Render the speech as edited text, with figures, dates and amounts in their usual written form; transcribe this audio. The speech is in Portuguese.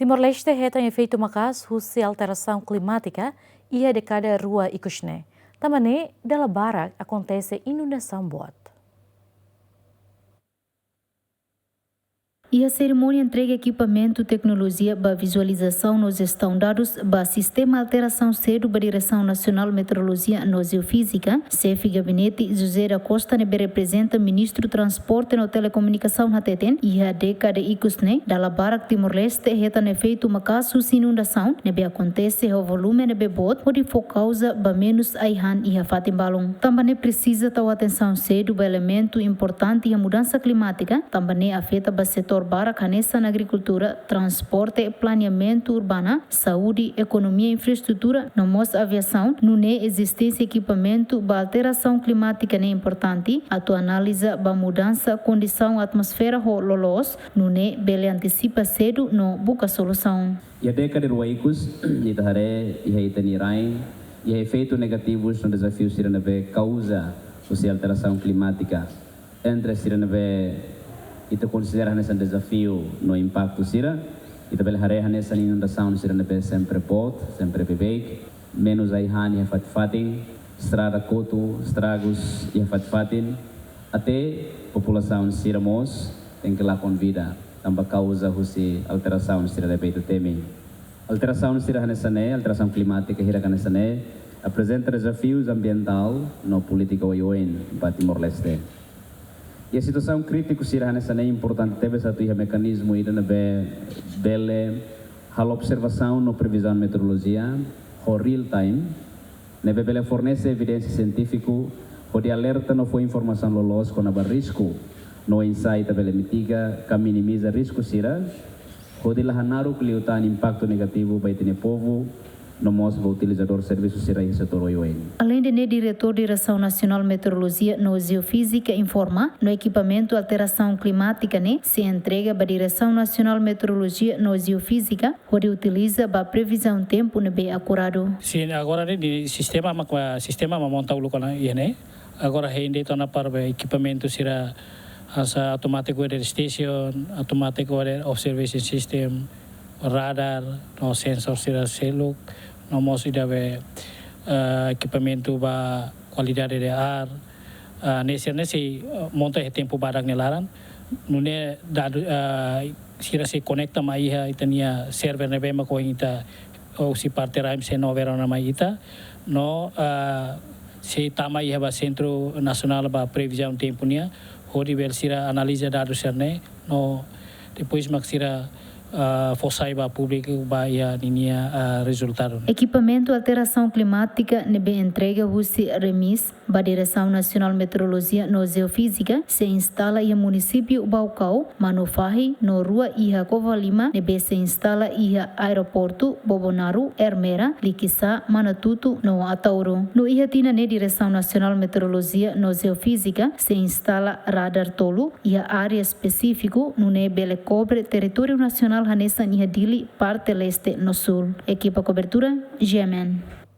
Timor-Leste tem efeito macas husi alteração climática e a decada rua ikusne. Também, dela barak acontece inundação boat. E a cerimônia entrega equipamento e tecnologia para visualização nos gestão dados para Sistema Alteração Cedo para Direção Nacional Meteorologia no Geofísica, chefe gabinete José da Costa nebe representa Ministro Transporte no Telecomunicação na Teten e a década ikusne da barak Timor-Leste reta ne feito uma caso de inundação nebe acontece o volume nebe bot pode for causa para menos aihan e a fatimbalong. Também precisa ter atenção cedo para elemento importante e a mudança climática, também afeta para setor barak hanessa na agricultura, transporte, planeamento urbana, saúde, economia e infraestrutura, no mos aviação, não é existência equipamento para alteração climática é importante, a tua análise para mudança condição atmosfera ho lolos, não é bele antecipa cedo no busca solução. E a década de Waicus, e tahare, e a itanirai, e a efeitos negativos no desafio siranave causa a alteração climática. Entre siranave kita considera nesse desafio no impacto sira, kita belharé nessa inundação sira nebe sempre pot, sempre bebek, menos aihan e fatfatin, estrada coto, estragos e fatfatin, até população sira mos tem que lá convida, também causa husi alteração sira nebe itu temi. Alteração sira nessa né, alteração climática hira nessa né, apresenta desafios ambiental no política OION para Timor-Leste. E a situação crítica será nessa é importante, teve esse mecanismo ainda na bele a observação no previsão meteorologia, o real time, na bele fornece evidência científica, o de alerta não foi informação lolos com a risco, no insight a bele mitiga, que minimiza risco será, o de lahanaru que lhe impacto negativo para o povo, no mostra o utilizador de serviços será esse setor OION. Além de diretor de Direção Nacional Meteorologia no Geofísica informa, no equipamento alteração climática se entrega para a Direção Nacional Meteorologia no Geofísica, onde utiliza para previsão tempo bem acurado. Sim, agora o sistema monta o local né. Agora ainda está na parte equipamento será as automatic weather station, automatic weather observation system, radar, no sensor será seluk, no mos idawe equipamento para qualidade de ar, nesse monta tempo badak nelaran, nune dado sira se conecta maiha itania server nebe mako ita o si parte raim se no verona maita, no se tama iha ba Centro Nacional ba previsão tempo nia, hodi bel sira analisa dados serne, no depois maksira fossaiba público vai ninia resultado. Equipamento alteração climática nebe entrega husi remis ba Direção Nacional Meteorologia no Geofísica se instala em município Baucau, Manofahi, no rua Iha Covalima, nebe se instala Iha Aeroporto Bobonaru, Ermera, Liquiçá, Manatuto, no Atauro. No Iha tina ne Direção Nacional Meteorologia no Geofísica se instala radar tolo Iha área específico no ne bele cobre território nacional Hanessa Niha Dili, parte leste no sul. Equipa cobertura, GMN.